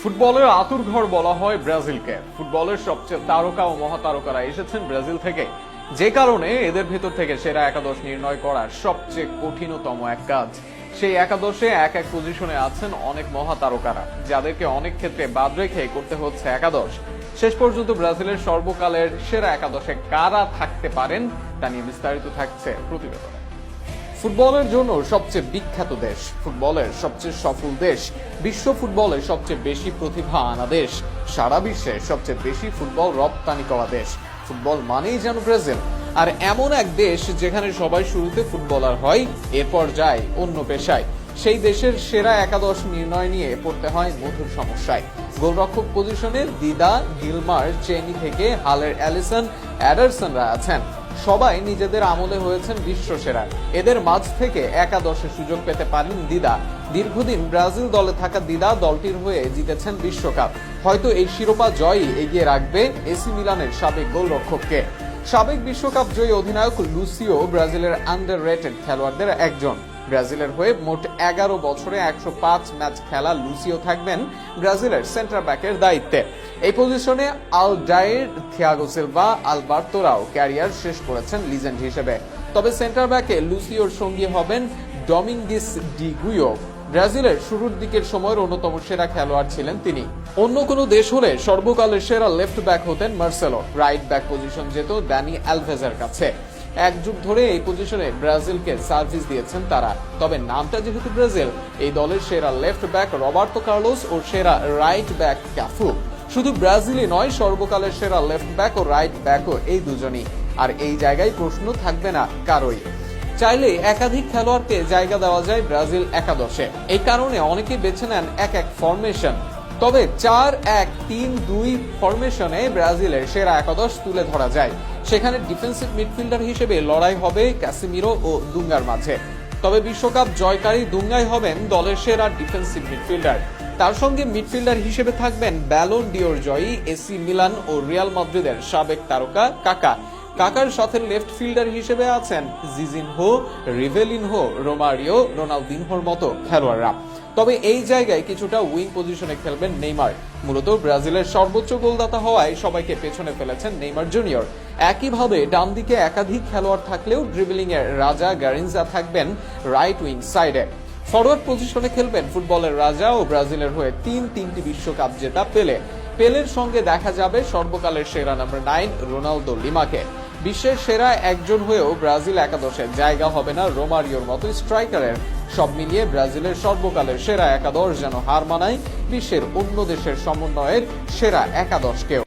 ফুটবলের আঁতুড়ঘর বলা হয় ব্রাজিলকে। ফুটবলের সবচেয়ে তারকা ও মহাতারকারা এসেছেন ব্রাজিল থেকে, যে কারণে এদের ভেতর থেকে সেরা একাদশ নির্ণয় করা সবচেয়ে কঠিনতম এক কাজ। সেই একাদশে এক এক পজিশনে আছেন অনেক মহাতারকারা, যাদেরকে অনেক ক্ষেত্রে বাদ রেখে করতে হচ্ছে একাদশ। শেষ পর্যন্ত ব্রাজিলের সর্বকালের সেরা একাদশে কারা থাকতে পারেন তা নিয়ে বিস্তারিত থাকছে প্রতিবেদনে। ফুটবলের জন্য সবচেয়ে বিখ্যাত দেশ, ফুটবলের সবচেয়ে সফল দেশ, বিশ্ব ফুটবলে সবচেয়ে বেশি প্রতিভা আনা দেশ, সারা বিশ্বে সবচেয়ে বেশি ফুটবল রপ্তানি করা দেশ। ফুটবল মানেই যেন ব্রাজিল। আর এমন এক দেশ যেখানে সবাই শুরুতে ফুটবলার হয়, এরপর যায় অন্য পেশায়। সেই দেশের সেরা একাদশ নির্ণয় নিয়ে পড়তে হয় মধুর সমস্যায়। গোলরক্ষক পজিশনে দিদা, গিলমার, চেনি থেকে হালের অ্যালিসন, অ্যাডারসনরা আছেন। সবাই নিজেদের আমলে হয়েছেন বিশ্ব সেরা। এদের মাঝ থেকে একাদশে সুযোগ পেতে পারেন দিদা। দীর্ঘদিন ব্রাজিল দলে থাকা দিদা দলটির হয়ে জিতেছেন বিশ্বকাপ। হয়তো এই শিরোপা জয়ই এগিয়ে রাখবে এসি মিলানের সাবেক গোলরক্ষককে। সাবেক বিশ্বকাপ জয়ী অধিনায়ক লুসিও ব্রাজিলের আন্ডাররেটেড খেলোয়াড়দের একজন। ব্রাজিলের হয়ে মোট 11 বছরে 105 ম্যাচ খেলা লুসিও থাকবেন ব্রাজিলের সেন্টার ব্যাকের দায়িত্বে। এই পজিশনে আলডাইর, থিয়াগো সিলভা, আলবার্তোরাও ক্যারিয়ার শেষ করেছেন লিজেন্ড হিসেবে। তবে সেন্টার ব্যাকে লুসিওর সঙ্গী হবেন ডমিঙ্গিস ডি গুইও। ব্রাজিলের শুরুর দিকের সময়ের অন্যতম সেরা খেলোয়াড় ছিলেন তিনি। অন্য কোনো দেশ হলে সর্বকালের সেরা লেফট ব্যাক হতেন মার্সেলো। রাইট ব্যাক পজিশন যেত ড্যানি অ্যালভেজের কাছে। এক যুগ ধরে এই পজিশনে ব্রাজিলকে সার্ভিস দিয়েছেন তারা। তবে নামটা যেহেতু ব্রাজিল, এই দলের সেরা লেফট ব্যাক রবার্তো কার্লোস ও সেরা রাইট ব্যাক ক্যাফু। শুধু ব্রাজিলই নয়, সর্বকালের সেরা লেফট ব্যাক ও রাইট ব্যাকও এই দুজনই। আর এই জায়গায় প্রশ্ন থাকবে না কারোই। চাইলে একাধিক খেলোয়াড়কে জায়গা দেওয়া যায় ব্রাজিল একাদশে। এই কারণে অনেকে বেছে নেন এক এক ফরমেশন। তবে 4-1-3-2 ফরমেশনে ব্রাজিলের সেরা একাদশ তুলে ধরা যায়। সেখানে ডিফেন্সিভ মিডফিল্ডার হিসেবে লড়াই হবে ক্যাসিমিরো ও দুঙ্গার মাঝে। তবে বিশ্বকাপ জয়কারী দুঙ্গাই হবেন দলের সেরা ডিফেন্সিভ মিডফিল্ডার। তার সঙ্গে মিডফিল্ডার হিসেবে থাকবেন ব্যালন ডিওর জয়ী এসি মিলান ও রিয়াল মাদ্রিদের সাবেক তারকা কাকা। কাকার সাথে লেফট ফিল্ডার হিসেবে আছেন জিজিনহো, রিভেলিনহো, রোমারিও, রোনালদিনহোর মতো খেলোয়াড়রা। তবে এই জায়গায় কিছুটা উইং পজিশনে খেলবেন নেইমার। মূলত ব্রাজিলের সর্বোচ্চ গোলদাতা হওয়ায় সবাইকে পেছনে ফেলেছেন নেইমার জুনিয়র। একইভাবে ডান দিকে একাধিক খেলোয়াড় থাকলেও ড্রিবলিং এর রাজা গারিনজা থাকবেন রাইট উইং সাইডে। ফরওয়ার্ড পজিশনে খেলবেন ফুটবলের রাজা ও ব্রাজিলের হয়ে তিনটি বিশ্বকাপ জেতা পেলে। পেলের সঙ্গে দেখা যাবে সর্বকালের সেরা নাম্বার 9 রোনালদো লিমাকে। বিশ্বের সেরা একজন হয়েও ব্রাজিল একাদশে জায়গা হবে না রোমারিওর মতো স্ট্রাইকারের। সব মিলিয়ে ব্রাজিলের সর্বকালের সেরা একাদশ যেন হার মানায় বিশ্বের অন্য দেশের সমন্বয়ের সেরা একাদশকেও।